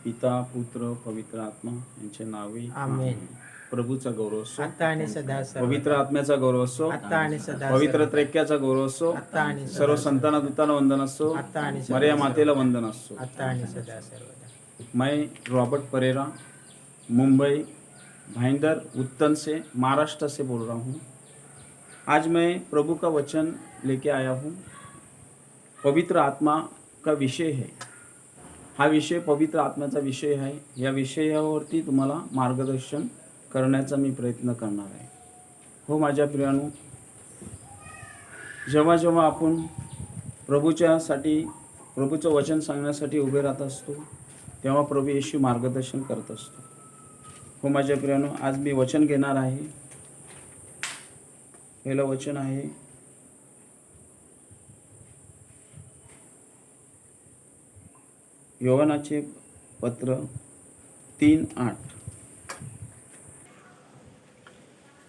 पिता पुत्र पवित्र आत्मा यांचे नावे आमेन. प्रभूचा गौरव असो, आता आणि सदा सर्वदा. पवित्र आत्म्याचा गौरव असो, आता आणि सदा पवित्र सर्वदा. त्रैक्याचा गौरव असो, आता आणि सदा सर्व सर्वदा. संतांना दूतांना वंदन असो, आता आणि सदा मरिया सर्वदा. मातेला वंदन असो। आता आणि सदा सर्वदा। मैं रॉबर्ट परेरा मुंबई भाईंदर उत्तन से महाराष्ट्र से बोल रहा हूँ। आज मैं प्रभु का वचन लेके आया हूँ। पवित्र आत्मा का विषय है, हा विषय पवित्र आत्म्याचा विषय आहे। या विषयावरती तुम्हाला मार्गदर्शन करण्याचा मी प्रयत्न करणार आहे। हो माझ्या प्रियानो, जेव्हा जेव्हा आपण प्रभूच्यासाठी प्रभूचं वचन सांगण्यासाठी उभे राहत असतो तेव्हा प्रभू येशू मार्गदर्शन करत असतो। हो माझ्या प्रियानो, आज मी वचन घेणार आहे। पहिलं वचन आहे योहानाचे पत्र 3:8।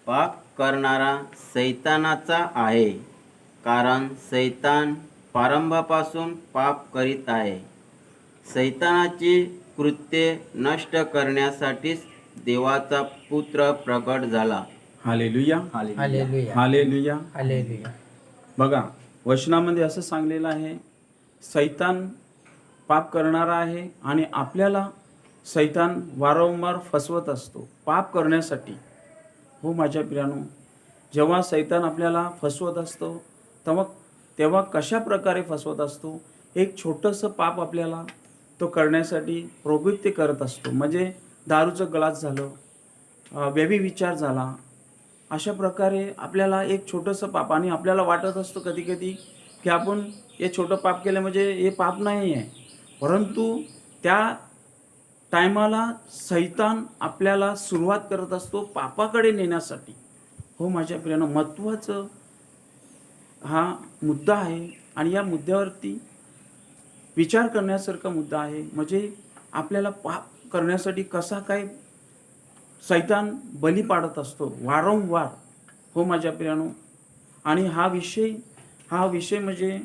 पाप करणारा सैतानाचा आहे, कारण सैतान प्रारंभापासून पाप करीत आहे। सैतानाची कृत्ये नष्ट करण्यासाठीच देवाचा पुत्र प्रकट झाला। Hallelujah, hallelujah. हालेलुया। हालेलुया. बघा, वचनामध्ये असं सांगलेलं आहे, सैतान पाप करणारा आहे आणि आपल्याला सैतान वारंवार फसवत असतो पाप करण्यासाठी। हो माझ्या प्रियानो, जेव्हा सैतान आपल्याला फसवत असतो तेव्हा कशा प्रकारे फसवत असतो, एक छोटंसं पाप आपल्याला तो करण्यासाठी प्रवृत्ती करत असतो। म्हणजे दारूचं ग्लास झालं, व्यभिचार झाला, अशा प्रकारे आपल्याला एक छोटंसं पाप, आणि आपल्याला वाटत असतो कधी कधी की आपण हे छोटं पाप केलं म्हणजे हे पाप नाही आहे, परंतु त्या टायमाला सैतान आपल्याला सुरुवात करत असतो पापाकडे नेण्यासाठी। हो माझ्या प्रियानो, महत्त्वाचं हा मुद्दा आहे आणि या मुद्द्यावरती विचार करण्यासारखा मुद्दा आहे। म्हणजे आपल्याला पाप करण्यासाठी कसा काय सैतान बली पाडत असतो वारंवार। हो माझ्या प्रियानो, आणि हा विषय म्हणजे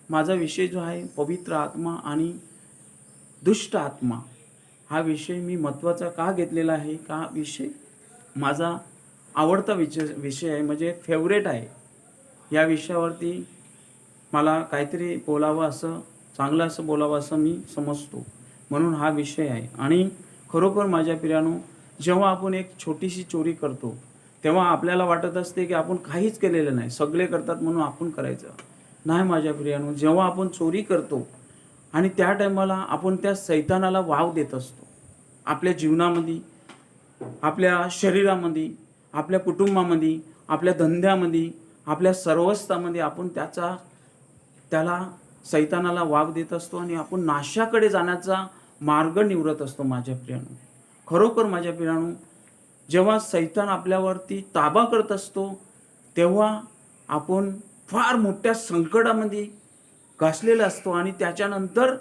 माझा विषय जो आहे पवित्र आत्मा आणि दुष्ट आत्मा, हा विषय मी महत्त्वाचा का घेतलेला आहे, का विषय माझा आवडता विषय आहे, म्हणजे फेवरेट आहे। या विषयावरती मला काहीतरी बोलावं, असं चांगलं असं बोलावं असं मी समजतो, म्हणून हा विषय आहे। आणि खरोखर माझ्या प्रियानो, जेव्हा आपण एक छोटीशी चोरी करतो तेव्हा आपल्याला वाटत असते की आपण काहीच केलेलं नाही, सगळे करतात म्हणून आपण करायचं नाही। माझ्या प्रियानो, जेव्हा आपण चोरी करतो आणि त्या टायमाला आपण त्या सैतानाला वाव देत असतो आपल्या जीवनामध्ये, आपल्या शरीरामध्ये, आपल्या कुटुंबामध्ये, आपल्या धंद्यामध्ये, आपल्या सर्वस्वामध्ये आपण त्याला सैतानाला वाव देत असतो आणि आपण नाशाकडे जाण्याचा मार्ग निवडत असतो। माझ्या प्रियानो, खरोखर माझ्या प्रियानो, जेव्हा सैतान आपल्यावरती ताबा करत असतो तेव्हा आपण फार मोठ्या संकटामध्ये घासलेला असतो आणि त्याच्यानंतर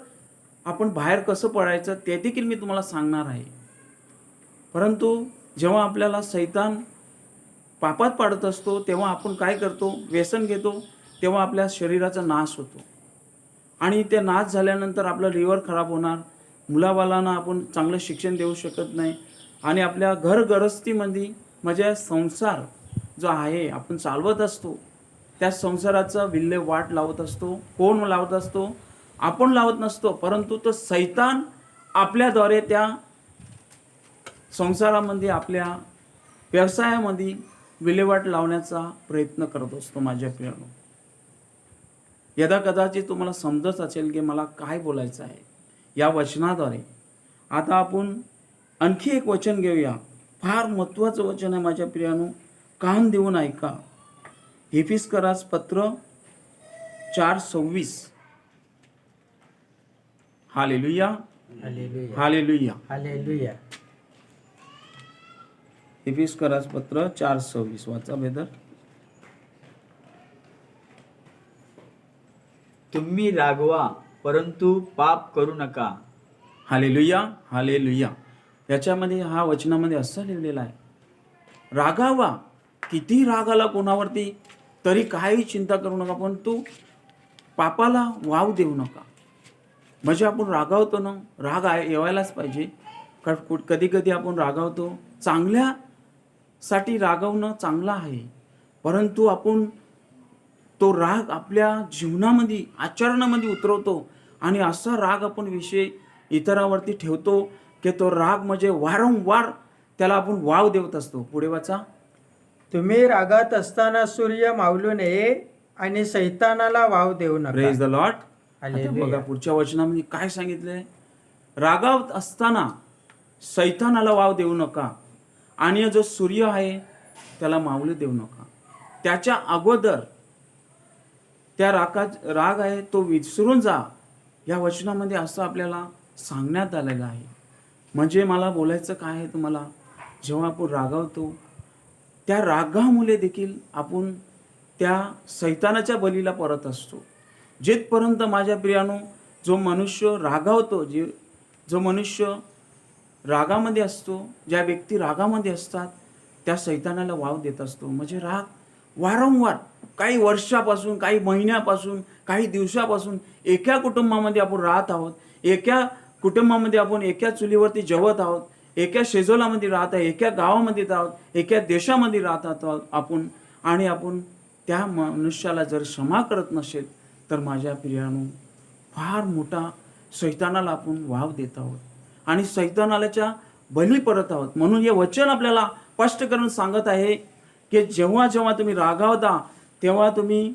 आपण बाहेर कसं पडायचं ते देखील मी तुम्हाला सांगणार आहे। परंतु जेव्हा आपल्याला सैतान पापात पाडत असतो तेव्हा आपण काय करतो, व्यसन घेतो, तेव्हा आपल्या शरीराचा नाश होतो आणि ते नाश झाल्यानंतर आपलं लिव्हर खराब होणार, मुलाबालांना आपण चांगलं शिक्षण देऊ शकत नाही आणि आपल्या घरगृहस्थीमध्ये म्हणजे संसार जो आहे आपण चालवत असतो त्या संसाराचा विल्हेवाट लावत असतो। कोण लावत असतो? आपण लावत नसतो, परंतु तो सैतान आपल्याद्वारे त्या संसारामध्ये, आपल्या व्यवसायामध्ये विल्हेवाट लावण्याचा प्रयत्न करत असतो। माझ्या प्रियानो, यदा कदाचित तुम्हाला समजत असेल की मला काय बोलायचं आहे या वचनाद्वारे। आता आपण आणखी एक वचन घेऊया, फार महत्त्वाचं वचन आहे माझ्या प्रियानो, कान देऊन ऐका। एफिसकरास पत्र 4:26। Hallelujah, hallelujah. हालेलुया। हालेलुया. एफिसकरास पत्र 4:26 वाचा बेदर। तुम्ही रागवा परंतु पाप करू नका। Hallelujah, hallelujah. याच्यामध्ये हा वचनामध्ये असं लिहिलेलं आहे, रागावा, किती राग आला कोणावरती तरी काही चिंता करू नका, पण तू पापाला वाव देऊ नका। म्हणजे आपण रागावतो ना, राग येवायलाच पाहिजे. कधी कधी आपण रागावतो, चांगल्यासाठी रागवणं चांगलं आहे, परंतु आपण तो राग आपल्या जीवनामध्ये आचरणामध्ये उतरवतो आणि असा राग आपण विषय इतरावरती ठेवतो की तो राग म्हणजे वारंवार त्याला आपण वाव देत असतो. पुढे वाचा. तुम्ही रागात असताना सूर्य मावलू नये आणि सैतानाला वाव देऊ नका. Praise the Lord. हालेलुया. बघा पुढच्या वचनामध्ये काय सांगितलंय. रागावत असताना सैतानाला वाव देऊ नका आणि जो सूर्य आहे त्याला मावळू देऊ नका. त्याच्या अगोदर त्या राग आहे तो विसरून जा. या वचनामध्ये असं आपल्याला सांगण्यात आलेलं आहे. म्हणजे मला बोलायचं काय आहे तुम्हाला, जेव्हा आपण रागावतो त्या रागामुळे देखील आपण त्या सैतानाच्या बलीला परत असतो. जिथपर्यंत माझ्या प्रियानो जो मनुष्य रागावतो, जो मनुष्य रागामध्ये असतो, ज्या व्यक्ती रागामध्ये असतात त्या सैतानाला वाव देत असतो. म्हणजे राग वारंवार काही वर्षापासून, काही महिन्यापासून, काही दिवसापासून एका कुटुंबामध्ये आपण राहत आहोत, एका कुटुंबामध्ये आपण एका चुलीवरती जेवत आहोत, एका शेजोलामध्ये राहत आहे, एका गावामध्ये आहोत, एका देशामध्ये राहत आहोत आपण, आणि आपण त्या मनुष्याला जर क्षमा करत नसेल तर माझ्या प्रियानो फार मोठा सैतानाला आपण वाव देत आहोत आणि सैतानाच्या बली पडत आहोत. म्हणून हे वचन आपल्याला स्पष्ट करून सांगत आहे की जेव्हा जेव्हा तुम्ही रागावता तेव्हा तुम्ही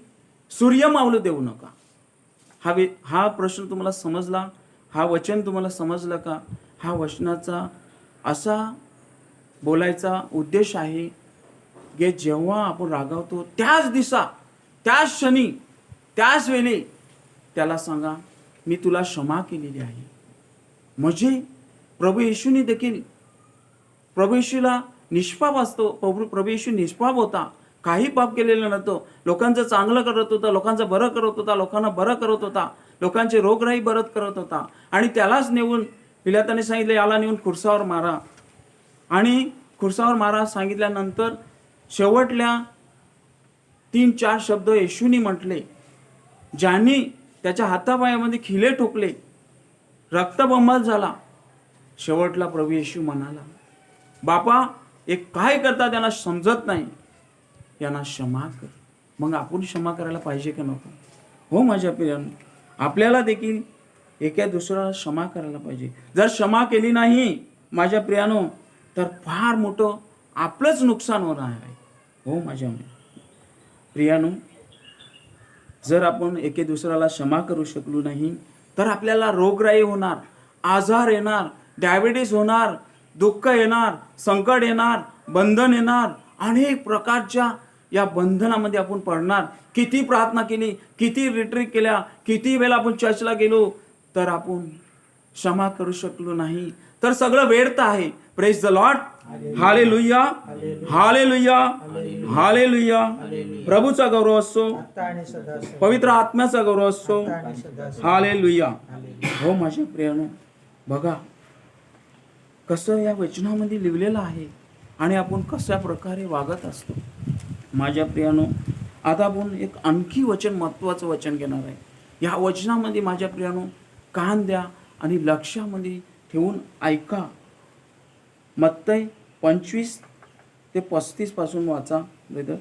सूर्य मावळू देऊ नका. हा प्रश्न तुम्हाला समजला? हा वचन तुम्हाला समजलं का? हा वचनाचा असा बोलायचा उद्देश आहे की जेव्हा आपण रागावतो त्याच दिवसा, त्याच क्षणी, त्याच वेळी त्याला सांगा मी तुला क्षमा केलेली आहे. म्हणजे प्रभू येशूने देखील, प्रभू येशूला निष्पाप असतो, प्रभू येशू निष्पाप होता, काही पाप केलेलं नव्हतं, लोकांचं चांगलं करत होता, लोकांचं बरं करत होता, लोकांना बरं करत होता, लोकांचे रोगराई बरं करत होता. आणि त्यालाच नेऊन पिलाताने सांगितलं याला नेऊन खुर्सावर मारा. आणि खुर्सावर मारा सांगितल्यानंतर शेवटल्या 3-4 शब्द येशूनी म्हटले, ज्यांनी त्याच्या हातापायामध्ये खिले ठोकले, रक्तबंबाळ झाला. शेवटला प्रभू येशू म्हणाला, बापा एक काय करता त्यांना समजत नाही, यांना क्षमा कर. मग आपण क्षमा करायला पाहिजे का नको? हो माझ्या प्रियानो, आपल्याला देखील एका दुसऱ्याला क्षमा करायला पाहिजे. जर क्षमा केली नाही माझ्या प्रियानो तर फार मोठं आपलंच नुकसान होणार आहे. हो माझ्या प्रियानो, जर आपण एके दुसऱ्याला क्षमा करू शकलो नाही तर आपल्याला रोगराई होणार, आजार येणार, डायबिटीस होणार, दुःख येणार, संकट येणार, बंधन येणार, अनेक प्रकारच्या या बंधनामध्ये आपण पडणार. किती प्रार्थना केली, किती रिट्रीट केल्या, किती वेळा आपण चर्चला गेलो तर आपण क्षमा करू शकलो नाही तर सगळं व्यर्थ आहे. Praise the Lord. Hallelujah, hallelujah, hallelujah. प्रभूचा गौरव असो, आता आणि सदा सर्वदा. पवित्र आत्म्याचा गौरव असो. आता आणि सदा सर्वदा. हालेलुया. हो माझ्या प्रियानो, बघा कसं या वचनामध्ये लिहिलेलं आहे आणि आपण कशा प्रकारे वागत असतो. माझ्या प्रियानो, आता आपण एक आणखी वचन, महत्त्वाचं वचन घेणार आहे. या वचनामध्ये माझ्या प्रियानो कान द्या आणि लक्षामध्ये ठेवून ऐका. मत्तई 25 ते 35 पासून वाचा ब्रदर,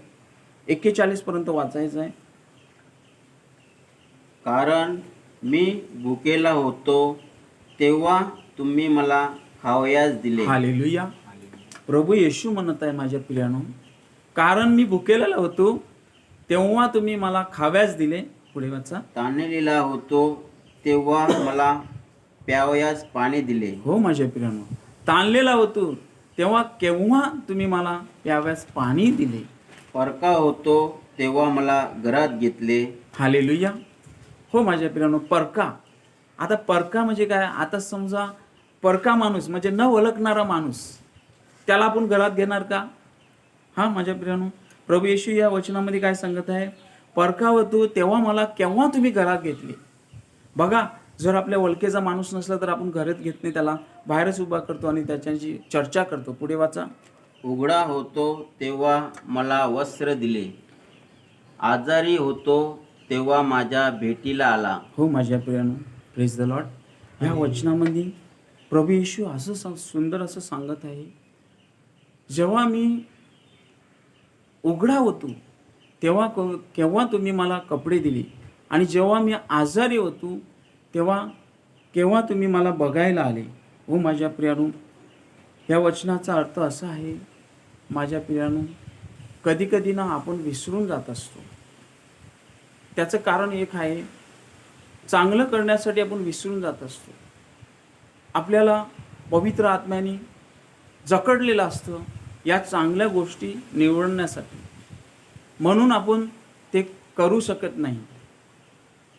41 पर्यंत वाचायचं आहे. कारण मी भुकेला होतो तेव्हा तुम्ही मला खावयास दिले. हालेलुया. प्रभू येशू म्हणत आहे माझ्या प्रियानो, कारण मी भुकेलेला होतो तेव्हा तुम्ही मला खाव्यास दिले. पुढे वाचा. ताणलेला होतो तेव्हा मला प्यावयास पाणी दिले. हो माझ्या प्रियानो, ताणलेला होतो तेव्हा केव्हा तुम्ही मला प्याव्यास पाणी दिले. परका होतो तेव्हा मला घरात घेतले. हालेलुया. हो माझ्या प्रियानो, परका. आता परका म्हणजे काय? आता समजा परका माणूस म्हणजे न ओळखणारा माणूस, त्याला आपण घरात घेणार का? हा माझ्या प्रियानो, प्रभू येशू या वचनामध्ये काय सांगत आहे? परका होतो तेव्हा मला केव्हा तुम्ही घरात घेतले. बघा, जर आपल्या ओळखीचा माणूस नसला तर आपण घरात घेत नाही, त्याला बाहेरच उभा करतो आणि त्याच्याशी चर्चा करतो. पुढे वाचा. उघडा होतो तेव्हा मला वस्त्र दिले. आजारी होतो तेव्हा माझ्या भेटीला आला. हो माझ्या प्रियानो, प्रेज द लॉर्ड. ह्या वचनामध्ये प्रभू येशू असं सुंदर असं सांगत आहे, जेव्हा मी उघडा होतो केव्हा तुम्ही मला कपडे दिले, आणि जेव्हा मी आजारी होतो केव्हा तुम्ही मला बघायला आले. हो माझ्या प्रियानो, या वचनाचा अर्थ असा आहे माझ्या प्रियानो, कधी कधी ना आपण विसरून जात असतो. त्याचं कारण एक आहे, चांगलं करण्यासाठी आपण विसरून जात असतो. आपल्याला पवित्र आत्म्याने जकडलेलं असतं या चांगल्या गोष्टी निवडण्यासाठी, म्हणून आपण ते करू शकत नाही.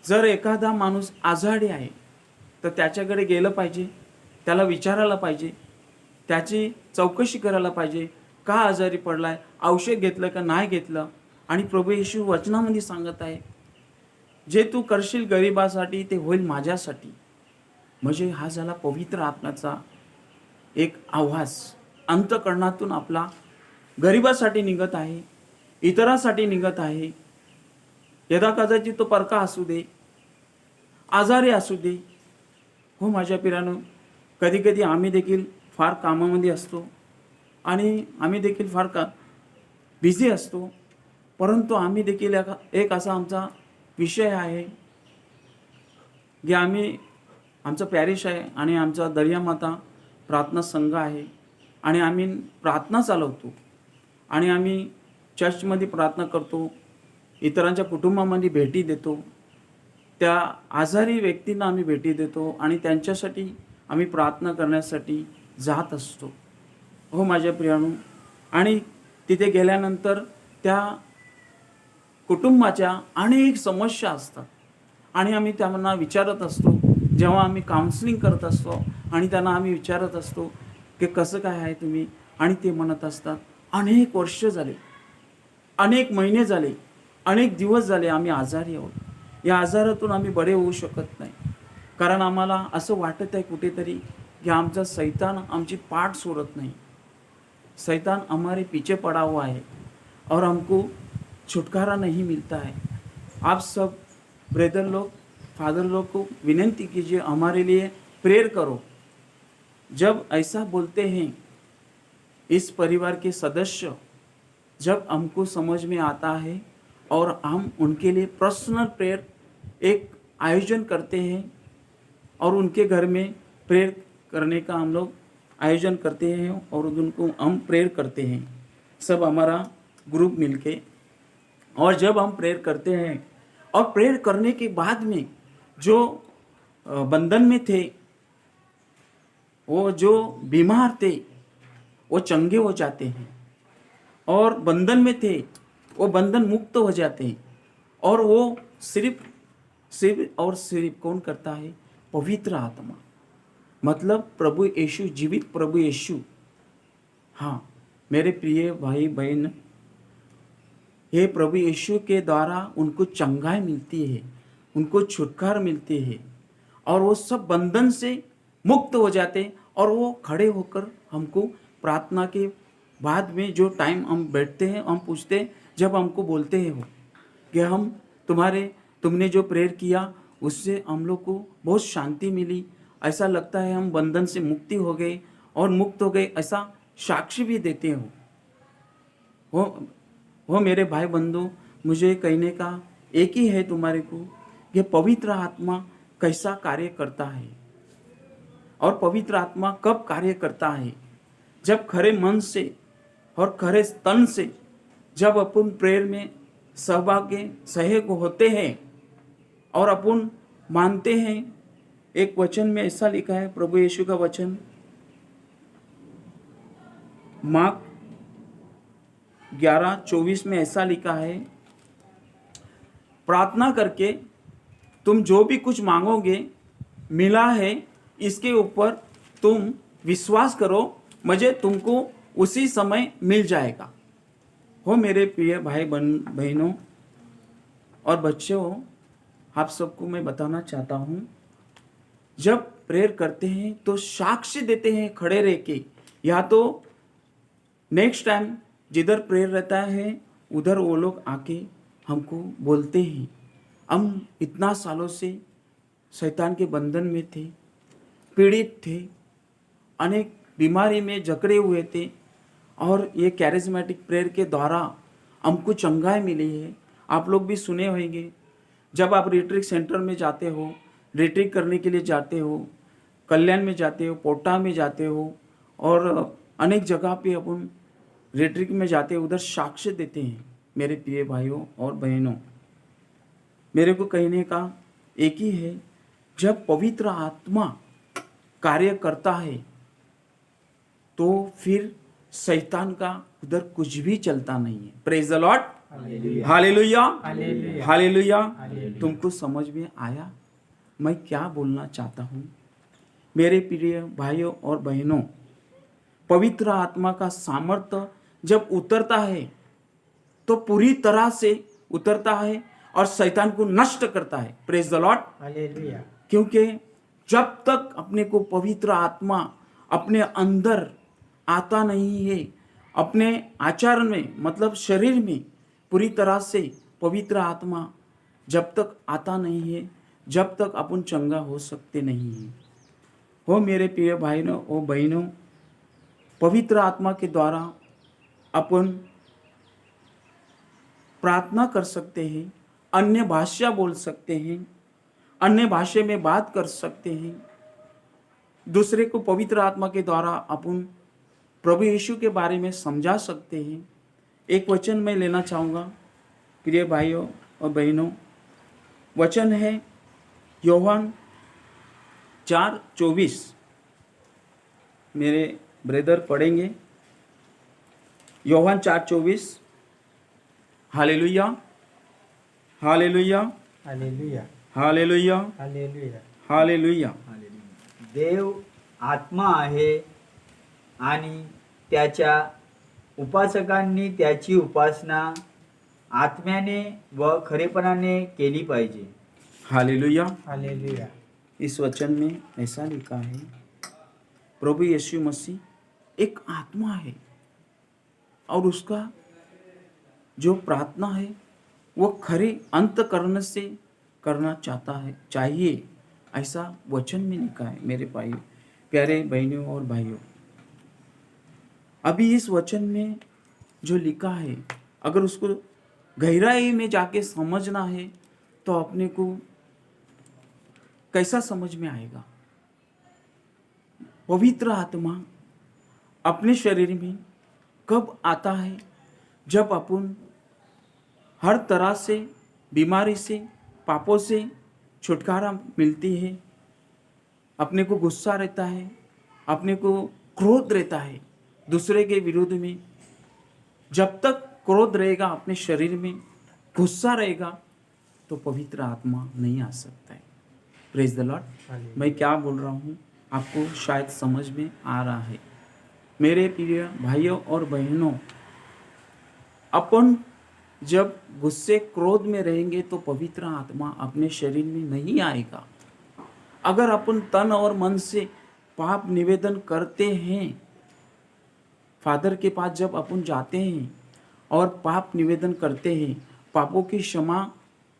जर एखादा माणूस आजारी आहे तर त्याच्याकडे गेलं पाहिजे, त्याला विचारायला पाहिजे, त्याची चौकशी करायला पाहिजे, का आजारी पडलाय, औषध घेतलं का नाही घेतलं. आणि प्रभू येशू वचनामध्ये सांगत आहे, जे तू करशील गरिबासाठी ते होईल माझ्यासाठी. म्हणजे हा झाला पवित्र आत्म्याचा एक आवाज, अंतःकरणातून आपला गरिबासाठी निघत आहे, इतरांसाठी निघत आहे. यदा कदाचित तो परका असू दे, आजारी असू दे. हो माझ्या पिरानो, कधी कधी आम्ही देखील फार कामामध्ये असतो आणि आम्ही देखील फार बिझी असतो, परंतु आम्ही देखील एक असा आमचा विषय आहे की आमचं पॅरिश आहे आणि आमचा दर्यामाता प्रार्थना संघ आहे, आणि आम्ही प्रार्थना चालवतो आणि आम्ही चर्चमध्ये प्रार्थना करतो, इतरांच्या कुटुंबामध्ये भेटी देतो, त्या आजारी व्यक्तींना आम्ही भेटी देतो आणि त्यांच्यासाठी आम्ही प्रार्थना करण्यासाठी जात असतो. हो माझ्या प्रियानो, आणि तिथे गेल्यानंतर त्या कुटुंबाच्या अनेक समस्या असतात आणि आम्ही त्यांना विचारत असतो. जेव्हा आम्ही काउन्सिलिंग करत असतो आणि त्यांना आम्ही विचारत असतो की कसं काय आहे तुम्ही, आणि ते म्हणत असतात, अनेक वर्ष झाले, अनेक महिने झाले, अनेक दिवस झाले आम्ही आजारी आहोत. या आजारातून आम्ही बरे होऊ शकत नाही, कारण आम्हाला असं वाटत आहे कुठेतरी कि आमचा शैतान आमची पाठ सोडत नहीं, शैतान हमारे पीछे पड़ा हुआ है और हमको छुटकारा नहीं मिलता है। आप सब ब्रदर लोग, फादर लोग को विनती कीजिए, हमारे लिए प्रेयर करो। जब ऐसा बोलते हैं इस परिवार के सदस्य, जब हमको समझ में आता है और हम उनके लिए पर्सनल प्रेयर एक आयोजन करते हैं और उनके घर में प्रेयर करने का हम लोग आयोजन करते हैं और उनको हम प्रेयर करते हैं, सब हमारा ग्रुप मिलके। और जब हम प्रेयर करते हैं और प्रेयर करने के बाद में जो बंधन में थे, वो जो बीमार थे वो चंगे हो जाते हैं, और बंधन में थे वो बंधन मुक्त हो जाते हैं। और वो सिर्फ कौन करता है? पवित्र आत्मा, मतलब प्रभु यीशु, जीवित प्रभु यीशु। हाँ मेरे प्रिय भाई बहन, ये प्रभु यीशु के द्वारा उनको चंगाई मिलती है, उनको छुटकारा मिलती है और वो सब बंधन से मुक्त हो जाते हैं। और वो खड़े होकर हमको प्रार्थना के बाद में जो टाइम हम बैठते हैं, हम पूछते हैं, जब हमको बोलते हैं वो कि तुमने जो प्रेयर किया उससे हम लोग को बहुत शांति मिली, ऐसा लगता है हम बंधन से मुक्ति हो गए और मुक्त हो गए, ऐसा साक्षी भी देते हो। वो मेरे भाई बंधु, मुझे कहने का एक ही है तुम्हारे को, ये पवित्र आत्मा कैसा कार्य करता है और पवित्र आत्मा कब कार्य करता है? जब खरे मन से और खरे तन से जब अपन प्रेयर में सहयोग होते हैं और अपन मानते हैं। एक वचन में ऐसा लिखा है, प्रभु यीशु का वचन, मार्क 11:24 में ऐसा लिखा है, प्रार्थना करके तुम जो भी कुछ मांगोगे मिला है, इसके ऊपर तुम विश्वास करो, मुझे तुमको उसी समय मिल जाएगा। हो मेरे प्रिय भाई बहनों और बच्चों, आप सबको मैं बताना चाहता हूँ, जब प्रेयर करते हैं तो साक्षी देते हैं खड़े रह के, या तो नेक्स्ट टाइम जिधर प्रेयर रहता है उधर वो लोग आके हमको बोलते हैं, हम इतना सालों से शैतान के बंधन में थे, पीड़ित थे, अनेक बीमारी में जकड़े हुए थे, और ये कैरिज्मेटिक प्रेयर के द्वारा हमको चंगाई मिली है। आप लोग भी सुने होंगे, जब आप रिट्रीट सेंटर में जाते हो, रिट्रीट करने के लिए जाते हो, कल्याण में जाते हो, पोटा में जाते हो, और अनेक जगह पे अपन रिट्रीट में जाते हो, उधर साक्ष्य देते हैं। मेरे प्रिय भाइयों और बहनों, मेरे को कहने का एक ही है, जब पवित्र आत्मा कार्य करता है तो फिर शैतान का उधर कुछ भी चलता नहीं है। Praise the Lord, hallelujah, hallelujah. तुमको समझ में आया मैं क्या बोलना चाहता हूँ? मेरे प्रिय भाइयों और बहनों, पवित्र आत्मा का सामर्थ्य जब उतरता है तो पूरी तरह से उतरता है और शैतान को नष्ट करता है। Praise the Lord, hallelujah. क्योंकि जब तक अपने को पवित्र आत्मा अपने अंदर आता नहीं है, अपने आचार में मतलब शरीर में पूरी तरह से पवित्र आत्मा जब तक आता नहीं है, जब तक अपन चंगा हो सकते नहीं है। हो मेरे प्रिय भाइयों और बहनों, पवित्र आत्मा के द्वारा अपन प्रार्थना कर सकते हैं, अन्य भाषा बोल सकते हैं, अन्य भाषा में बात कर सकते हैं, दूसरे को पवित्र आत्मा के द्वारा अपन प्रभु यीशु के बारे में समझा सकते हैं। एक वचन मैं लेना चाहूँगा प्रिय भाइयों और बहनों, वचन है योहान 4:24। मेरे ब्रदर पढ़ेंगे योहान 4:24। Hallelujah, hallelujah, hallelujah, hallelujah, hallelujah. Hallelujah. देव आत्मा आहे आणि त्याच्या उपासकांनी त्याची उपासना आत्म्याने व खरेपणाने केली पाहिजे। हालेलुया। हालेलुया। इस वचन में ऐसा लिखा है, प्रभु यीशु मसीह एक आत्मा है और उसका जो प्रार्थना है वो खरे अंतकरण से करना चाहता है, चाहिए, ऐसा वचन में लिखा है। मेरे भाई प्यारे बहनों और भाइयों, अभी इस वचन में जो लिखा है, अगर उसको गहराई में जाके समझना है तो अपने को कैसा समझ में आएगा? पवित्र आत्मा अपने शरीर में कब आता है? जब अपन हर तरह से बीमारी से, पापों से छुटकारा मिलती है, अपने को गुस्सा रहता है, अपने को क्रोध रहता है दूसरे के विरुद्ध में, जब तक क्रोध रहेगा अपने शरीर में, गुस्सा रहेगा, तो पवित्र आत्मा नहीं आ सकता है। Praise the Lord. मैं क्या बोल रहा हूँ आपको शायद समझ में आ रहा है। मेरे प्रिय भाइयों और बहनों, अपन जब गुस्से क्रोध में रहेंगे तो पवित्र आत्मा अपने शरीर में नहीं आएगा। अगर अपन तन और मन से पाप निवेदन करते हैं, फादर के पास जब अपन जाते हैं और पाप निवेदन करते हैं, पापों की क्षमा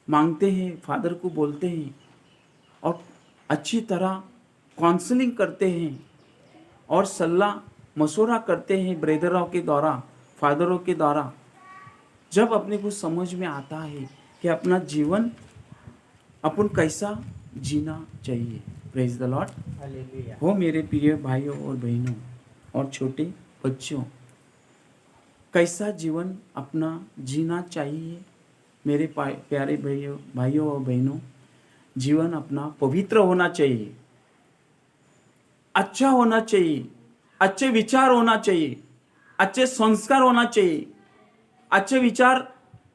मांगते हैं, फादर को बोलते हैं और अच्छी तरह काउंसलिंग करते हैं और सलाह मशवरा करते हैं ब्रदरों के द्वारा, फादरों के द्वारा, जब अपने को समझ में आता है कि अपना जीवन अपन कैसा जीना चाहिए। Praise the Lord. हालेलुया। हो मेरे प्रिय भाइयों और बहनों और छोटे बच्चों, कैसा जीवन अपना जीना चाहिए? मेरे प्यारे भाइयों और बहनों, जीवन अपना पवित्र होना चाहिए, अच्छा होना चाहिए, अच्छे विचार होना चाहिए, अच्छे संस्कार होना चाहिए, अच्छे विचार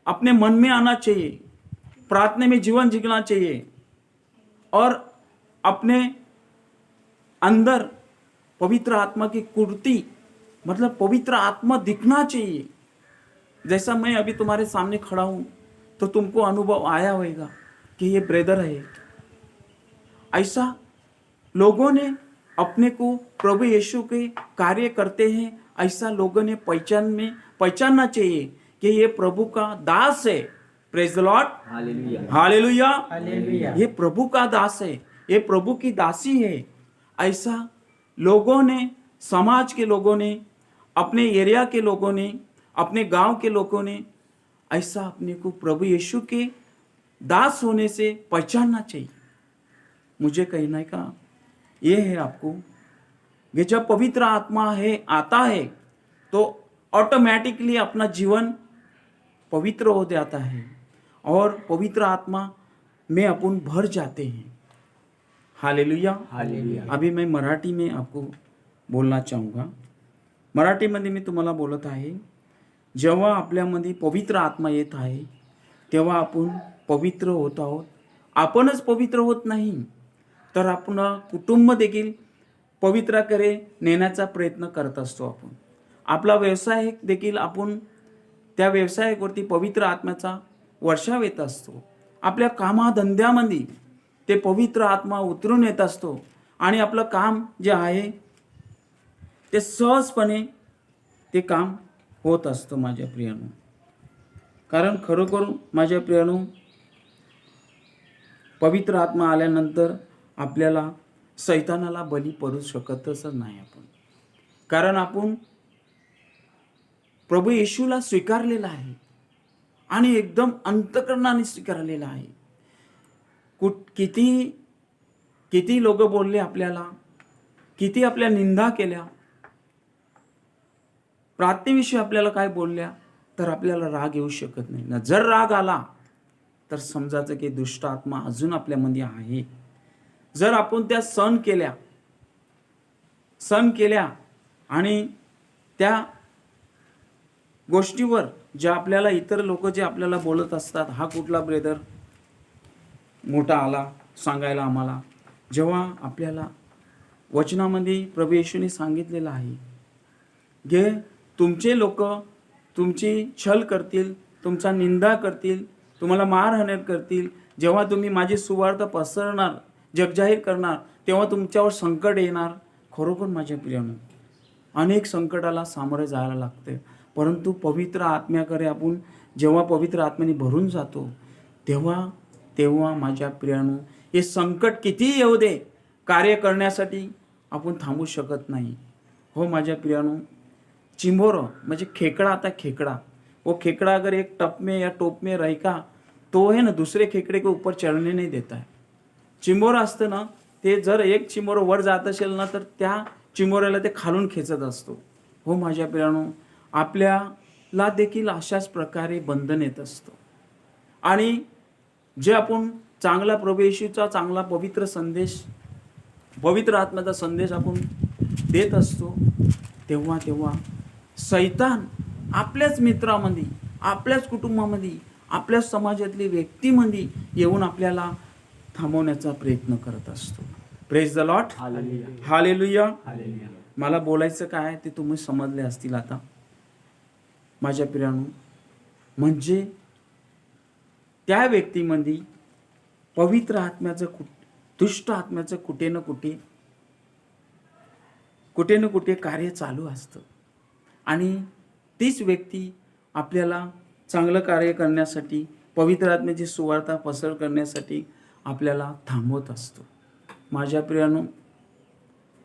अपने मन में आना चाहिए, प्रार्थना में जीवन जीना चाहिए और अपने अंदर पवित्र आत्मा की कुर्ती मतलब पवित्र आत्मा दिखना चाहिए। जैसा मैं अभी तुम्हारे सामने खड़ा हूं तो तुमको अनुभव आया होगा कि ये ब्रदर है। ऐसा लोगों ने अपने को प्रभु यीशु के कार्य करते हैं, ऐसा लोगों ने पहचानना चाहिए कि ये प्रभु का दास है, praise the Lord, hallelujah. Hallelujah. Hallelujah. ये प्रभु का दास है, ये प्रभु की दासी है. ऐसा लोगों ने, समाज के लोगों ने, अपने एरिया के लोगों ने, अपने गांव के लोगों ने ऐसा अपने को प्रभु यीशु के दास होने से पहचानना चाहिए. मुझे कहना का ये है आपको कि जब पवित्र आत्मा है आता है तो ऑटोमेटिकली अपना जीवन पवित्र हो जाता है और पवित्र आत्मा में अपन भर जाते हैं. हालेलुया. हालेलुया. अभी मैं मराठी में आपको बोलना चाहूँगा. मराठीमध्ये मी तुम्हाला बोलत आहे. जेव्हा आपल्यामध्ये पवित्र आत्मा येत आहे तेव्हा आपण पवित्र होत आहोत. आपणच पवित्र होत नाही तर आपण कुटुंब देखील पवित्राकडे नेण्याचा प्रयत्न करत असतो. आपण आपला व्यवसाय देखील आपण त्या व्यवसायावरती पवित्र आत्म्याचा वर्षाव येत असतो. आपल्या कामाधंद्यामध्ये ते पवित्र आत्मा उतरून येत असतो आणि आपलं काम जे आहे ते सहजपणे ते काम होत असतं माझ्या प्रियानो. कारण खरोखर माझ्या प्रियानो पवित्र आत्मा आल्यानंतर आपल्याला सैतानाला बली पडू शकतच नाही आपण. कारण आपण प्रभू येशूला स्वीकारलेला आहे आणि एकदम अंतःकरणाने स्वीकारलेला आहे. किती लोक बोलले आपल्याला, किती आपल्या निंदा केल्या, प्रार्थनेविषयी आपल्याला काय बोलल्या तर आपल्याला राग येऊ शकत नाही ना. जर राग आला तर समजायचं की दुष्ट आत्मा अजून आपल्यामध्ये आहे. जर आपण त्या सहन केल्या आणि त्या गोष्टीवर ज्या आपल्याला इतर लोक जे आपल्याला बोलत असतात, हा कुठला ब्रदर मोठा आला सांगायला आम्हाला, जेव्हा आपल्याला वचनामध्ये प्रभू येशूने सांगितलेलं आहे की तुमचे लोक तुमची छल करतील, तुमचा निंदा करतील, तुम्हाला मारहाण करतील. जेव्हा तुम्ही माझी सुवार्ता पसरणार, जगजाहीर करणार, तेव्हा तुमच्यावर संकट येणार. खरोखर माझ्या प्रियानो अनेक संकटाला सामोरे जायला लागते. परंतु पवित्र आत्म्याकडे आपण जेव्हा पवित्र आत्म्याने भरून जातो तेव्हा माझ्या प्रियानो हे संकट किती येऊ दे, कार्य करण्यासाठी आपण थांबू शकत नाही. हो माझ्या प्रियानो, चिंबोर म्हणजे खेकडा. आता खेकडा, वो खेकडा अगर एक टप में या टोप में रहेगा तो है ना दूसरे खेकडे के ऊपर चढ़ने नहीं देता है. चिंबोर असतं ना, ते जर एक चिंबोर वर जात असेल ना तर त्या चिंबोऱ्याला ते खालून खेचत असतो. हो माझ्या प्रियानो, आपल्याला देखील अशाच प्रकारे बंधन येत असतं. आणि जे आपण चांगला प्रभू येशूचा चांगला पवित्र संदेश, पवित्र आत्म्याचा संदेश आपण देत असतो तेव्हा सैतान आपल्याच मित्रामध्ये, आपल्याच कुटुंबामध्ये, आपल्याच समाजातली व्यक्तीमध्ये येऊन आपल्याला थांबवण्याचा प्रयत्न करत असतो. Praise the Lord, hallelujah. Hallelujah. Hallelujah. मला बोलायचं काय ते तुम्ही समजले असतील आता माझ्या प्रियानो. म्हणजे त्या व्यक्तीमध्ये पवित्र आत्म्याचं दुष्ट आत्म्याचं कुठे ना कुठे कार्य चालू असतं आणि तीच व्यक्ती आपल्याला चांगलं कार्य करण्यासाठी, पवित्र आत्म्याची सुवार्ता पसर करण्यासाठी आपल्याला थांबवत असतो. माझ्या प्रियानो,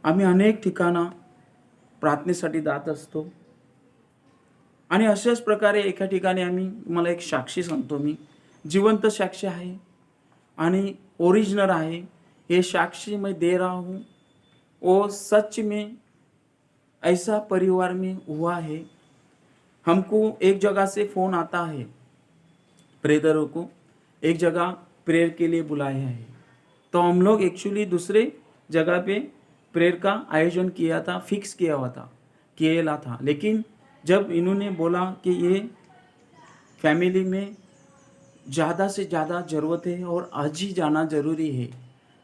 आम्ही अनेक ठिकाणं प्रार्थनेसाठी जात असतो आणि अशाच प्रकारे एका ठिकाणी मला एक साक्षी सांगतो. मी जिवंत साक्षी आहे आणि ओरिजिनल आहे. ये साक्षी मैं दे रहा हूँ. वो सच में ऐसा परिवार में हुआ है. हमको एक जगह से फ़ोन आता है, ब्रदरों को एक जगह प्रेयर के लिए बुलाया है. तो हम लोग एक्चुअली दूसरे जगह पे प्रेयर का आयोजन फिक्स किया था. लेकिन जब इन्होंने बोला कि ये फैमिली में ज़्यादा से ज़्यादा ज़रूरत है और आज ही जाना ज़रूरी है,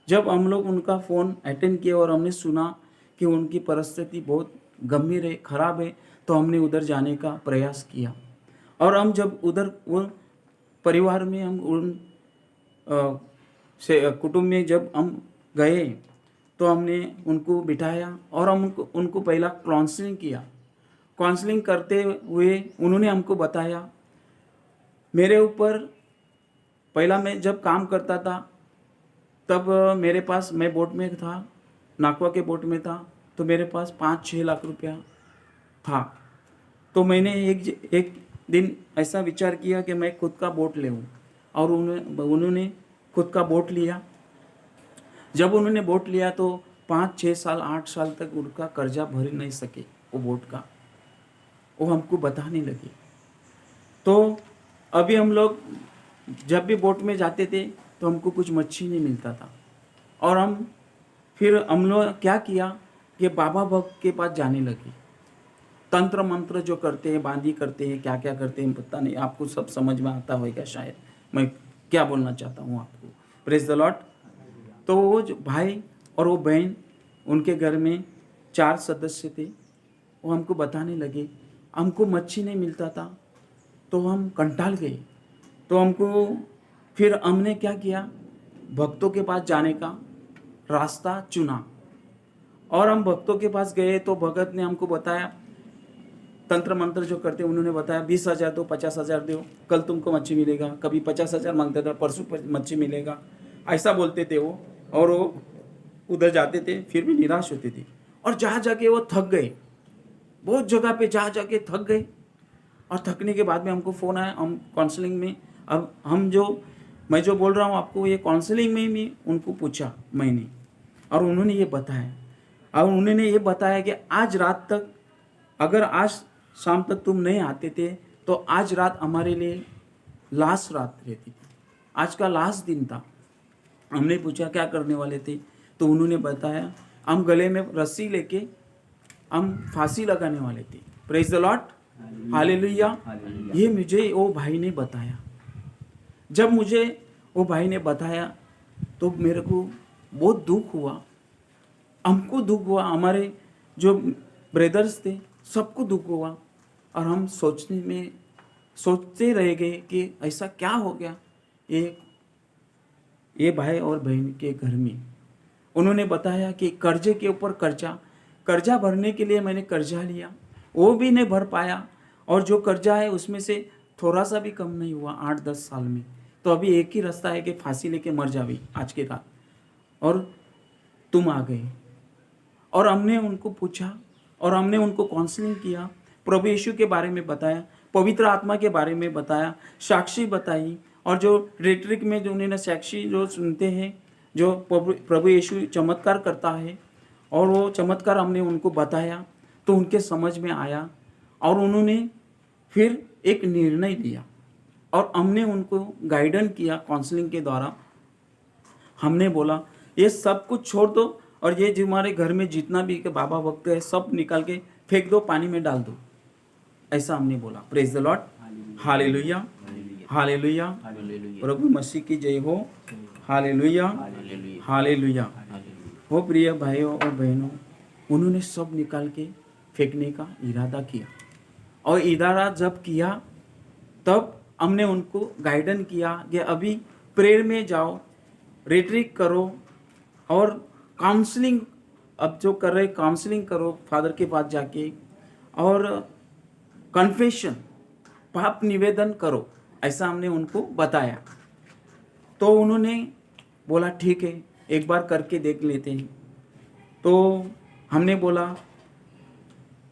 जब हम लोग उनका फ़ोन अटेंड किया और हमने सुना कि उनकी परिस्थिति बहुत गंभीर है, ख़राब है, तो हमने उधर जाने का प्रयास किया. और हम जब उधर वो परिवार में हम कुटुंब में जब हम गए तो हमने उनको बिठाया और हम उनको पहला काउंसलिंग किया. काउंसलिंग करते हुए उन्होंने हमको बताया मेरे ऊपर पहला मैं जब काम करता था तब मेरे पास, मैं बोट में था, नाकवा के बोट में था, तो मेरे पास 5-6 लाख रुपया था। तो मैंने एक दिन ऐसा विचार किया कि मैं खुद का बोट ले लूँ, और उन्होंने खुद का बोट लिया। जब उन्होंने बोट लिया तो 5-6 साल 8 साल तक उनका कर्जा भर नहीं सके वो बोट का, वो हमको बताने लगे। तो अभी हम लोग जब भी बोट में जाते थे तो हमको कुछ मच्छी नहीं मिलता था, और फिर हम लोग क्या किया कि बाबा भक्त के पास जाने लगे। तंत्र मंत्र जो करते हैं, बांदी करते हैं, क्या क्या करते हैं पता नहीं, आपको सब समझ में आता होगा शायद मैं क्या बोलना चाहता हूँ आपको। Praise the Lord. तो वो जो भाई और वो बहन, उनके घर में 4 सदस्य थे, वो हमको बताने लगे हमको मच्छी नहीं मिलता था, तो हम कंटाल गए। तो फिर हमने क्या किया, भक्तों के पास जाने का रास्ता चुना, और हम भक्तों के पास गए तो भगत ने हमको बताया, तंत्र मंत्र जो करते उन्होंने बताया 20,000 दो, 50,000 दो, कल तुमको मच्छी मिलेगा। कभी 50,000 मांगते थे, परसों मच्छी मिलेगा, ऐसा बोलते थे वो। और वो उधर जाते थे, फिर भी निराश होते थे, और जहाँ जाके वो थक गए, बहुत जगह पे जहाँ जाके थक गए। और थकने के बाद में हमको फ़ोन आया, हम काउंसलिंग में, अब मैं जो बोल रहा हूँ आपको, ये काउंसलिंग में भी उनको पूछा मैंने, और उन्होंने ये बताया, और उन्होंने ये बताया कि आज रात तक, अगर आज शाम तक तुम नहीं आते थे तो आज रात हमारे लिए लास्ट रात रहती थी, आज का लास्ट दिन था। हमने पूछा क्या करने वाले थे, तो उन्होंने बताया हम गले में रस्सी लेके हम फांसी लगाने वाले थे। Praise the Lord, hallelujah. ये मुझे वो भाई ने बताया। जब मुझे वो भाई ने बताया तो मेरे को बहुत दुख हुआ, हमको दुख हुआ, हमारे जो ब्रदर्स थे सबको दुख हुआ, और हम सोचते रह गए कि ऐसा क्या हो गया ये भाई और बहन के घर में। उन्होंने बताया कि कर्जे के ऊपर कर्जा भरने के लिए मैंने कर्जा लिया, वो भी नहीं भर पाया, और जो कर्जा है उसमें से थोड़ा सा भी कम नहीं हुआ 8-10 साल में। तो अभी एक ही रास्ता है कि फांसी लेके मर जावे आज के रात, और तुम आ गए। और हमने उनको पूछा, और हमने उनको काउंसलिंग किया, प्रभु यीशु के बारे में बताया, पवित्र आत्मा के बारे में बताया, साक्षी बताई, और जो रेटरिक में जो उन्होंने साक्षी जो सुनते हैं, जो प्रभु यीशु चमत्कार करता है, और वो चमत्कार हमने उनको बताया, तो उनके समझ में आया, और उन्होंने फिर एक निर्णय लिया, और हमने उनको गाइडेंस किया काउंसलिंग के द्वारा। हमने बोला ये सब कुछ छोड़ दो, और ये जो हमारे घर में जितना भी के बाबा भक्त है सब निकाल के फेंक दो, पानी में डाल दो, ऐसा हमने बोला। Praise the Lord, hallelujah, hallelujah, प्रभु मसीह की जय हो, हालेलुया, हालेलुया। हो प्रिय भाइयों और बहनों, उन्होंने सब निकाल के फेंकने का इरादा किया, और इरादा जब किया तब हमने उनको गाइडेंस किया कि अभी प्रेयर में जाओ, रेट्रिक करो, और काउंसलिंग अब जो कर रहे काउंसलिंग करो फादर के पास जाके, और कन्फेशन पाप निवेदन करो, ऐसा हमने उनको बताया। तो उन्होंने बोला ठीक है एक बार करके देख लेते हैं। तो हमने बोला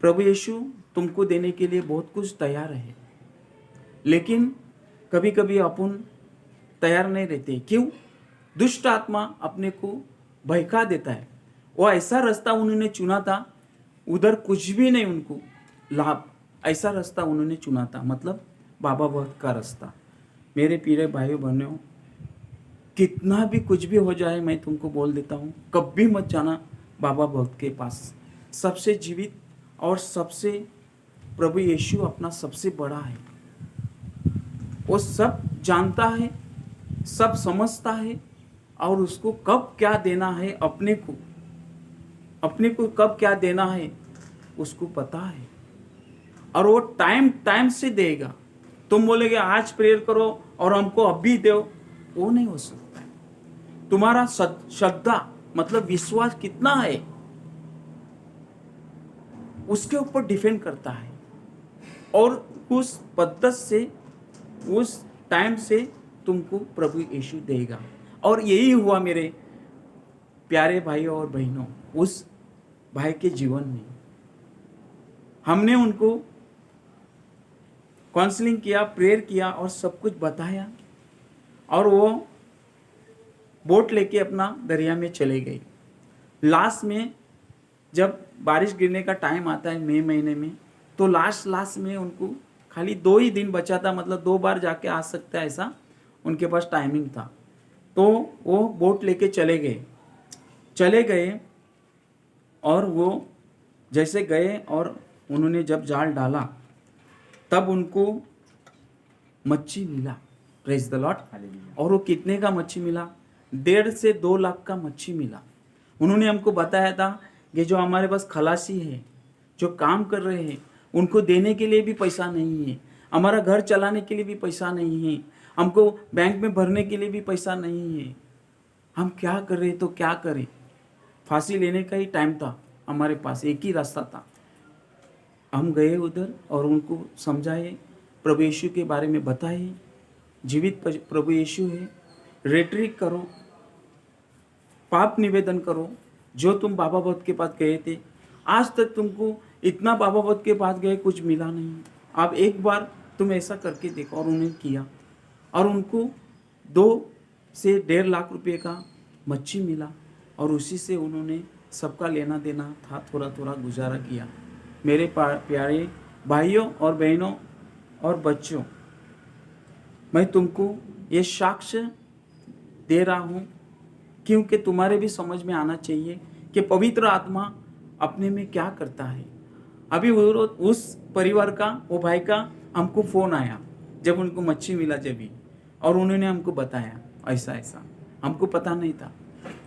प्रभु यीशु तुमको देने के लिए बहुत कुछ तैयार है, लेकिन कभी कभी अपन तैयार नहीं रहते। क्यों? दुष्ट आत्मा अपने को बहका देता है। वो ऐसा रास्ता उन्होंने चुना था, उधर कुछ भी नहीं उनको लाभ, ऐसा रास्ता उन्होंने चुना था, मतलब बाबा भक्त का रास्ता। मेरे प्रिय भाइयों बहनों, कितना भी कुछ भी हो जाए, मैं तुमको बोल देता हूँ, कभी मत जाना बाबा भक्त के पास। सबसे जीवित और सबसे प्रभु यीशु अपना सबसे बड़ा है, वो सब जानता है, सब समझता है, और उसको कब क्या देना है, अपने को कब क्या देना है उसको पता है, और वो टाइम से देगा। तुम बोलेगे आज प्रेयर करो और हमको अभी दो, वो नहीं हो सकता है। तुम्हारा श्रद्धा मतलब विश्वास कितना है उसके ऊपर डिपेंड करता है, और उस पद्धत से उस टाइम से तुमको प्रभु यीशु देगा। और यही हुआ मेरे प्यारे भाइयों और बहनों, उस भाई के जीवन में हमने उनको काउंसलिंग किया, प्रेयर किया और सब कुछ बताया, और वो बोट लेके अपना दरिया में चले गए। लास्ट में जब बारिश गिरने का टाइम आता है मई महीने में, तो लास्ट में उनको खाली 2 ही दिन बचा था, मतलब 2 बार जाके आ सकता है ऐसा उनके पास टाइमिंग था। तो वो बोट लेके चले गए और वो जैसे गए और उन्होंने जब जाल डाला तब उनको मच्छी मिला। Praise the Lord. और वो कितने का मच्छी मिला? 1.5 से 2 लाख का मच्छी मिला। उन्होंने हमको बताया था कि जो हमारे पास खलासी है, जो काम कर रहे हैं, उनको देने के लिए भी पैसा नहीं है, हमारा घर चलाने के लिए भी पैसा नहीं है, हमको बैंक में भरने के लिए भी पैसा नहीं है, हम क्या कर रहे? तो क्या करें? फांसी लेने का ही टाइम था, हमारे पास एक ही रास्ता था। हम गए उधर और उनको समझाए, प्रभु यीशु के बारे में बताए, जीवित प्रभु यीशु है, रेट्रिक करो, पाप निवेदन करो। जो तुम बाबा बुद्ध के पास गए थे, आज तक तुमको इतना बाबा बुद्ध के पास गए कुछ मिला नहीं, आप एक बार तुम ऐसा करके देखो। और उन्हें किया और उनको 2 से 1.5 लाख रुपए का मच्छी मिला, और उसी से उन्होंने सबका लेना देना था, थोड़ा थोड़ा गुजारा किया। मेरे प्यारे भाइयों और बहनों और बच्चों, मैं तुमको ये साक्ष्य दे रहा हूँ क्योंकि तुम्हारे भी समझ में आना चाहिए कि पवित्र आत्मा अपने में क्या करता है। अभी उस परिवार का, वो भाई का हमको फ़ोन आया जब उनको मच्छी मिला जब भी, और उन्होंने हमको बताया ऐसा ऐसा, हमको पता नहीं था।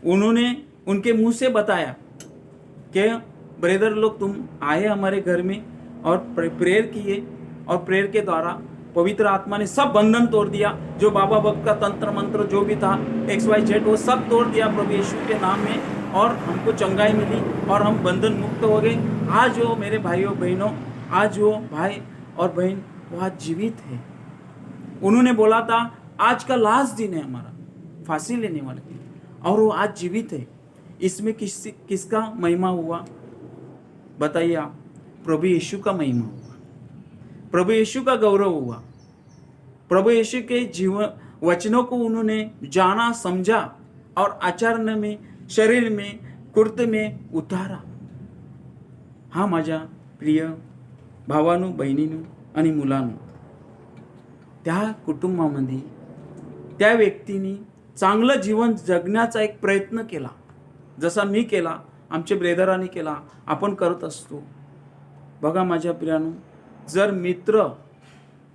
उन्होंने उनके मुंह से बताया कि ब्रदर लोग तुम आए हमारे घर में और प्रेयर किए, और प्रेयर के द्वारा पवित्र आत्मा ने सब बंधन तोड़ दिया। जो बाबा भक्त का तंत्र मंत्र जो भी था XYZ वो सब तोड़ दिया प्रभु यीशु के नाम में, और हमको चंगाई मिली और हम बंधन मुक्त हो गए। आज वो मेरे भाइयों बहनों, आज वो भाई और बहन वो आज जीवित है। उन्होंने बोला था आज का लास्ट दिन है हमारा, फांसी लेने वाले दिन, और वो आज जीवित है। इसमें किसका महिमा हुआ बताइए आप? प्रभु यीशु का महिमा हुआ, प्रभु यीशु का गौरव हुआ। प्रभु यीशु के जीवन वचनों को उन्होंने जाना, समझा और आचरण में, शरीर में, कृत्य में उतारा। हा माझ्या प्रिय भावांनो, बहिणींनो आणि मुलांनो, त्या कुटुंबामध्ये त्या व्यक्तीने चांगलं जीवन जगण्याचा एक प्रयत्न केला, जसा मी केला, आमच्या ब्रेदरांनी केला, आपण करत असतो। बघा माझ्या प्रियानो, जर मित्र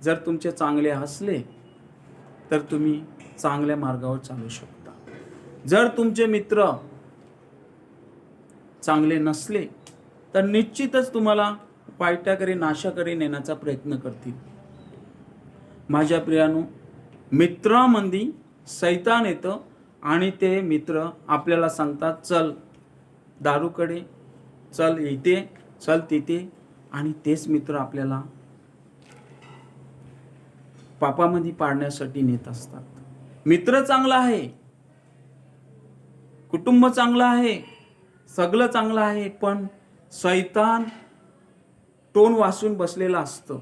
जर तुमचे चांगले असले तर तुम्ही चांगल्या मार्गावर चालू शकता। जर तुमचे मित्र चांगले नसले तर निश्चितच तुम्हाला पायथ्याकडे, नाशाकडे नेण्याचा प्रयत्न करतील। माझ्या प्रियानो, मित्रांमध्ये शैतान येतं आणि ते मित्र आपल्याला सांगतात चल दारूकडे, चल इथे, चल तिथे, आणि तेच मित्र आपल्याला पापामध्ये पाडण्यासाठी नेत असतात। मित्र चांगला आहे, कुटुंब चांगलं आहे, सगळं चांगलं आहे, पण शैतान टोन वासून बसलेला असतो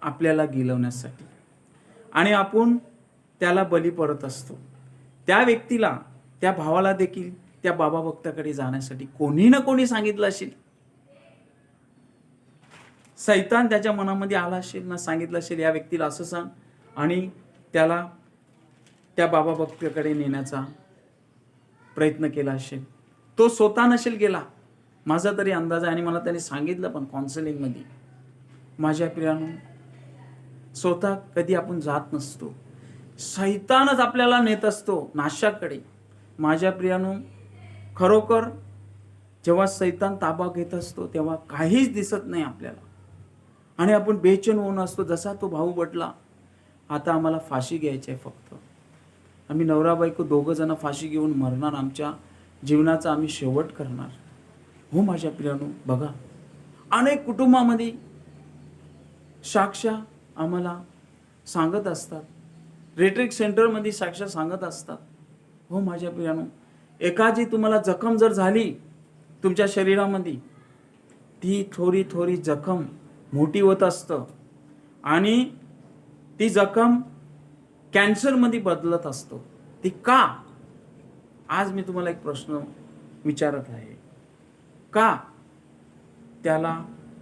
आपल्याला गिलवण्यासाठी, आणि आपण त्याला बली पडत असतो। त्या व्यक्तीला, त्या भावाला देखील त्या बाबा भक्ताकडे जाण्यासाठी कोणी ना कोणी सांगितलं असेल, शैतान त्याच्या मनामध्ये आला असेल ना, सांगितलं असेल या व्यक्तीला असं सांग, आणि त्याला त्या बाबा भक्ताकडे नेण्याचा प्रयत्न केला असेल। तो स्वतः नसेल गेला, माझा तरी अंदाज आहे, आणि मला त्याने सांगितलं पण काउन्सिलिंग मध्ये। माझ्या प्रियानो, स्वतः कधी आपण जात नसतो, शैतानच आपल्याला नेत असतो नाशाकडे। माझ्या प्रियानो, खरोखर जेव्हा शैतान ताबा घेत असतो तेव्हा काहीच दिसत नाही आपल्याला, आणि आपण बेचैन होऊन असतो। जसा तो भाऊ म्हटला, आता आम्हाला फाशी घ्यायची आहे, फक्त आम्ही नवरा बायको 2 जण फाशी घेऊन मरणार, आमच्या जीवनाचा आम्ही शेवट करणार। हो माझ्या प्रियानो, बघा अनेक कुटुंबामध्ये साक्ष आम्हाला सांगत असतात रेट्रिक सेंटरमध्ये साक्षात सांगत असतात, हो माझ्या प्रियानो, एखादी तुम्हाला जखम जर झाली तुमच्या शरीरामध्ये, ती थोडी थोडी जखम मोठी होत असतं आणि ती जखम कॅन्सरमध्ये बदलत असतो. ती का? आज मी तुम्हाला एक प्रश्न विचारत आहे, का? त्याला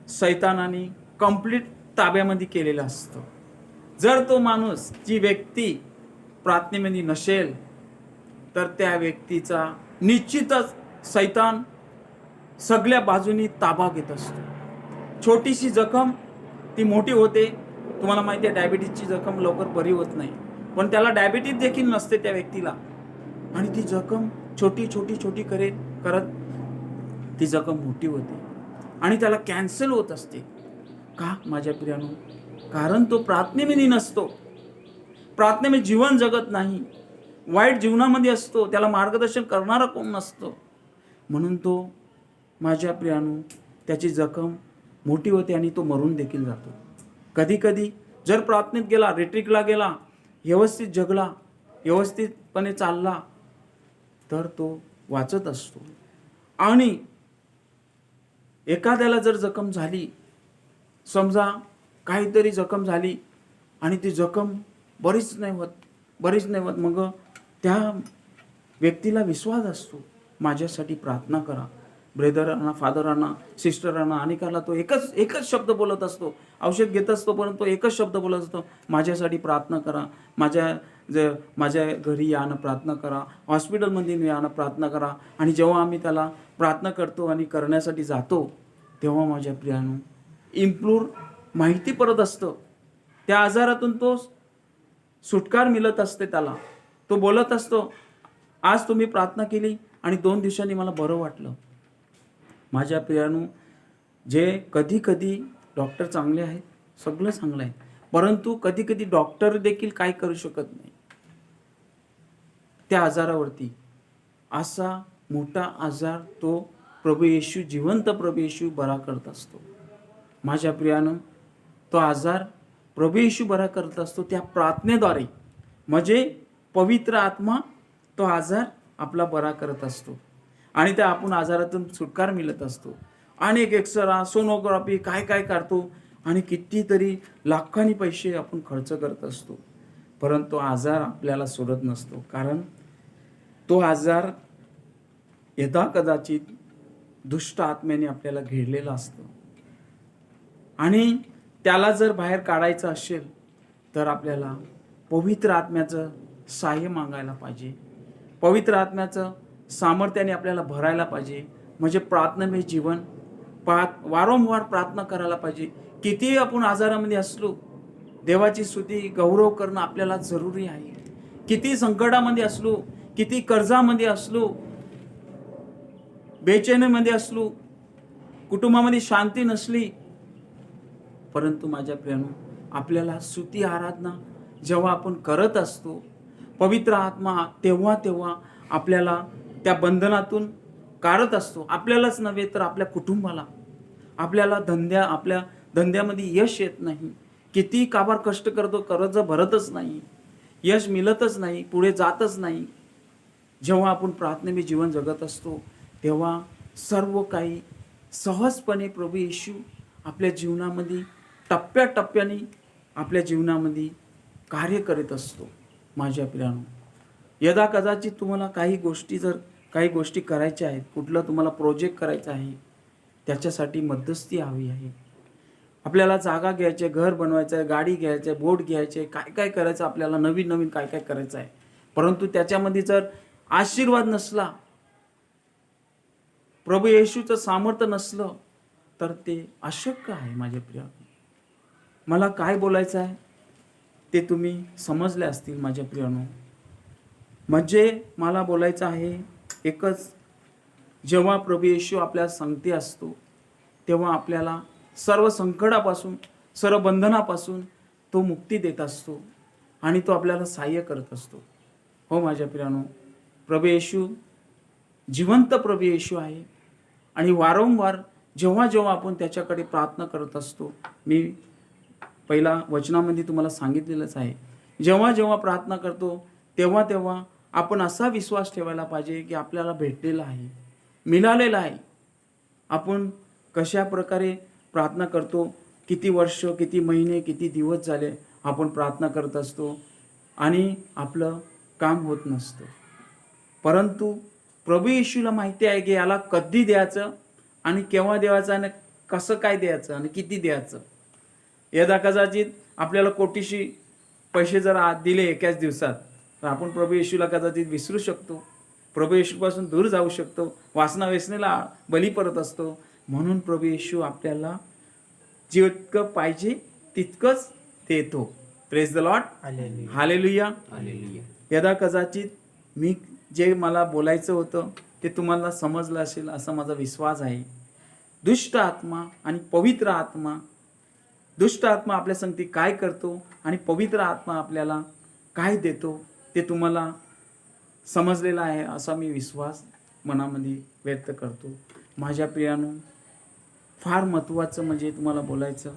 सैतानाने कंप्लीट ताब्यामध्ये केलेलं असतं. जर तो माणूस, जी व्यक्ती प्रार्थनेमध्ये नसेल, तर त्या व्यक्तीचा निश्चितच सैतान सगळ्या बाजूनी ताबा घेत असतो. छोटीशी जखम ती मोठी होते. तुम्हाला माहिती आहे, डायबिटीजची जखम लवकर बरी होत नाही, पण त्याला डायबिटीज देखील नसते त्या व्यक्तीला, आणि ती जखम छोटी छोटी छोटी करत ती जखम मोठी होते आणि त्याला कॅन्सर होत असते. का माझ्या प्रियानो? कारण तो प्रार्थनेमध्ये नसतो, प्रार्थनेमध्ये जीवन जगत नाही, वाईट जीवनामध्ये असतो, त्याला मार्गदर्शन करणारा कोण नसतो. म्हणून तो माझ्या प्रियानो, त्याची जखम मोठी होते आणि तो मरून देखील जातो. कधी कधी जर प्रार्थनेत गेला, रिट्रीटला गेला, व्यवस्थित जगला, व्यवस्थितपणे चालला, तर तो वाचत असतो. आणि एखाद्याला जर जखम झाली, समजा काहीतरी जखम झाली आणि ती जखम बरीच नाही होत, मग त्या व्यक्तीला विश्वास असतो, माझ्यासाठी प्रार्थना करा. ब्रदरांना, फादरांना, सिस्टरांना, अनेकाला तो एकच शब्द बोलत असतो. औषध घेत असतो, परंतु एकच शब्द बोलत असतो, माझ्यासाठी प्रार्थना करा, माझ्या घरी यानं प्रार्थना करा, हॉस्पिटलमध्ये यानं प्रार्थना करा. आणि जेव्हा आम्ही त्याला प्रार्थना करतो आणि करण्यासाठी जातो, तेव्हा माझ्या प्रियानो, इम्प्रूव्ह माहिती पडत असतं, त्या आजारातून तो सुटकार मिळत असते त्याला. तो बोलत असतो, आज तुम्ही प्रार्थना केली आणि 2 दिवसांनी मला बरं वाटलं. माझ्या प्रियानो, जे कधी कधी डॉक्टर चांगले आहेत, सगळं चांगलं आहे, परंतु कधी कधी डॉक्टर देखील काय करू शकत नाही त्या आजारावरती. असा मोठा आजार तो प्रभू येशू, जिवंत प्रभू येशू बरा करत असतो. माझ्या प्रियानो, तो आजार प्रभू येशू बरा करत असतो त्या प्रार्थनेद्वारे. म्हणजे पवित्र आत्मा तो आजार आपला बरा करत असतो आणि त्या आपण आजारातून सुटकार मिळत असतो. अनेक एक्सरा, सोनोग्राफी, काय काय करतो आणि कितीतरी लाखांनी पैसे आपण खर्च करत असतो, परंतु आजार आपल्याला सोडत नसतो. कारण तो आजार यदाकदाचित दुष्ट आत्म्याने आपल्याला घेरलेला असतो आणि त्याला जर बाहेर काढायचं असेल तर आपल्याला पवित्र आत्म्याचं सहाय्य मागायला पाहिजे, पवित्र आत्म्याचं सामर्थ्याने आपल्याला भरायला पाहिजे. म्हणजे प्रार्थनामय जीवन, वारंवार प्रार्थना करायला पाहिजे. कितीही आपण आजारामध्ये असलो, देवाची स्तुती, गौरव करणं आपल्याला जरुरी आहे. किती संकटामध्ये असलो, किती कर्जामध्ये असलो, बेचैनीमध्ये असलो, कुटुंबामध्ये शांती नसली, परंतु माझ्या प्रियानो, आपल्याला स्तुती आराधना जेव्हा आपण करत असतो, पवित्र आत्मा तेव्हा आपल्याला त्या बंधनातून काढत असतो. आपल्यालाच नव्हे तर आपल्या कुटुंबाला. आपल्या धंद्यामध्ये यश येत नाही, किती काबार कष्ट करतो, कर्ज भरतच नाही, यश मिळतच नाही, पुढे जातच नाही. जेव्हा आपण प्रार्थनेमय जीवन जगत असतो, तेव्हा सर्व काही सहजपणे प्रभू येशू आपल्या जीवनामध्ये टप्प्याटप्प्याने आपल्या जीवनामध्ये कार्य करीत असतो. माझ्या प्रियानो, यदा कदाचित तुम्हाला काही गोष्टी करायच्या आहेत, कुठलं तुम्हाला प्रोजेक्ट करायचं आहे, त्याच्यासाठी मध्यस्थी हवी आहे. आपल्याला जागा घ्यायची, घर बनवायचं आहे, गाडी घ्यायची आहे, बोट घ्यायचे, काय करायचं आपल्याला, नवीन काय करायचं आहे, परंतु त्याच्यामध्ये जर आशीर्वाद नसला, प्रभू येशूचं सामर्थ्य नसलं, तर ते अशक्य आहे. माझ्या प्रिया, मला काय बोलायचं आहे ते तुम्ही समजले असतील. माझ्या प्रियानो, म्हणजे मला बोलायचं आहे एकच, जेव्हा प्रभू येशू आपल्या संगती असतो, तेव्हा आपल्याला सर्व संकटापासून, सर्व बंधनापासून तो मुक्ती देत असतो आणि तो आपल्याला सहाय्य करत असतो. हो माझ्या प्रियानो, प्रभू येशू जिवंत प्रभू येशू आहे आणि वारंवार जेव्हा आपण त्याच्याकडे प्रार्थना करत असतो, मी पहिला वचनामध्ये तुम्हाला सांगितलेलंच आहे जेव्हा जेव्हा प्रार्थना करतो तेव्हा तेव्हा आपण असा विश्वास ठेवायला पाहिजे की आपल्याला भेटलेला आहे, मिळालेला आहे. आपण कशा प्रकारे प्रार्थना करतो, किती वर्ष, किती महिने, किती दिवस झाले आपण प्रार्थना करत असतो आणि आपलं काम होत नसतं. परंतु प्रभू येशूला माहिती आहे की याला कधी द्यायचं आणि केव्हा द्यायचं आणि कसं काय द्यायचं आणि किती द्यायचं. यदा कदाचित आपल्याला कोटीशी पैसे जर आज दिले एकाच दिवसात तर आपण प्रभू येशूला कदाचित विसरू शकतो, प्रभू येशूपासून दूर जाऊ शकतो, वासना वेसनेला बली पडत असतो. म्हणून प्रभू येशू आपल्याला जितकं पाहिजे तितकंच देतो. Praise the Lord. Hallelujah. Hallelujah. यदा कदाचित मी जे मला बोलायचं होतं ते तुम्हाला समजलं असेल असा माझा विश्वास आहे. दुष्ट आत्मा आणि पवित्र आत्मा, दुष्ट आत्मा आपल्या संगती काय करतो आणि पवित्र आत्मा आपल्याला काय देतो ते तुम्हाला समजलेलं आहे असा मी विश्वास मनामध्ये व्यक्त करतो. माझ्या प्रियानो, फार महत्त्वाचं म्हणजे तुम्हाला बोलायचं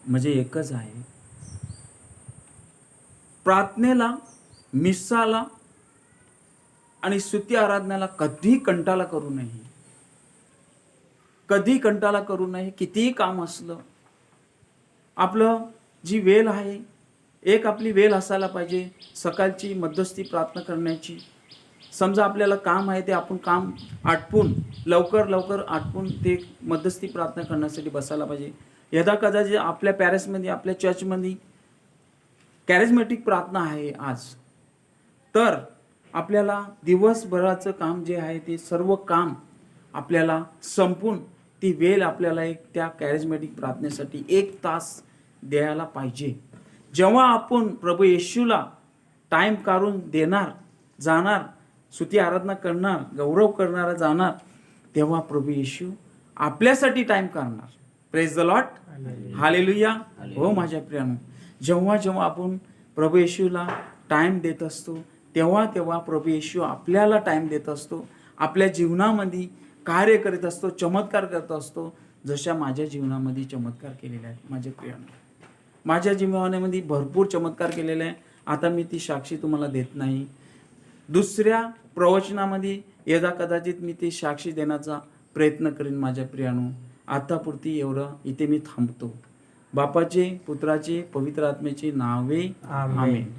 म्हणजे एकच आहे, प्रार्थनेला, मिसाला आणि स्तुती आराधनाला कधी कंटाळा करू नये. कधी कंटाळा करू नये. कितीही काम असलं, आपलं जी वेळ आहे, एक आपली वेळ असायला पाहिजे सकाळची मध्यस्थी प्रार्थना करण्याची. समजा आपल्याला काम आहे ते आपण काम आटपून लवकर आटपून ते मध्यस्थी प्रार्थना करण्यासाठी बसायला पाहिजे. यदा कदाचित आपल्या पॅरिसमध्ये, आपल्या चर्चमध्ये कॅरिझमॅटिक प्रार्थना आहे आज, तर आपल्याला दिवसभराचं काम जे आहे ते सर्व काम आपल्याला संपून ती वेळ आपल्याला एक त्या कॅरिझमॅटिक प्रार्थनेसाठी 1 तास द्यायला पाहिजे. जेव्हा आपण प्रभू येशूला टाईम काढून देणार, जाणार, स्तुती आराधना करणार, गौरव करणारा जाणार, तेव्हा प्रभू येशू आपल्यासाठी टाईम काढणार. Praise the Lord. हालेलुया. हो माझ्या प्रियानो, जेव्हा जेव्हा आपण प्रभू येशूला टाईम देत असतो तेव्हा तेव्हा प्रभू येशू आपल्याला टाईम देत असतो, आपल्या जीवनामध्ये कार्य करीत असतो, चमत्कार करत असतो, जशा माझ्या जीवनामध्ये चमत्कार केलेले आहेत. माझ्या प्रियानो, माझ्या जीवनामध्ये भरपूर चमत्कार केलेले आहे. आता मी ती साक्षी तुम्हाला देत नाही. दुसऱ्या प्रवचनामध्ये यदा कदाचित मी ती साक्षी देण्याचा प्रयत्न करीन. माझ्या प्रियानो, आतापुरती एवढं इथे मी थांबतो. बापाचे, पुत्राचे, पवित्र आत्म्याचे नावे. आमेन.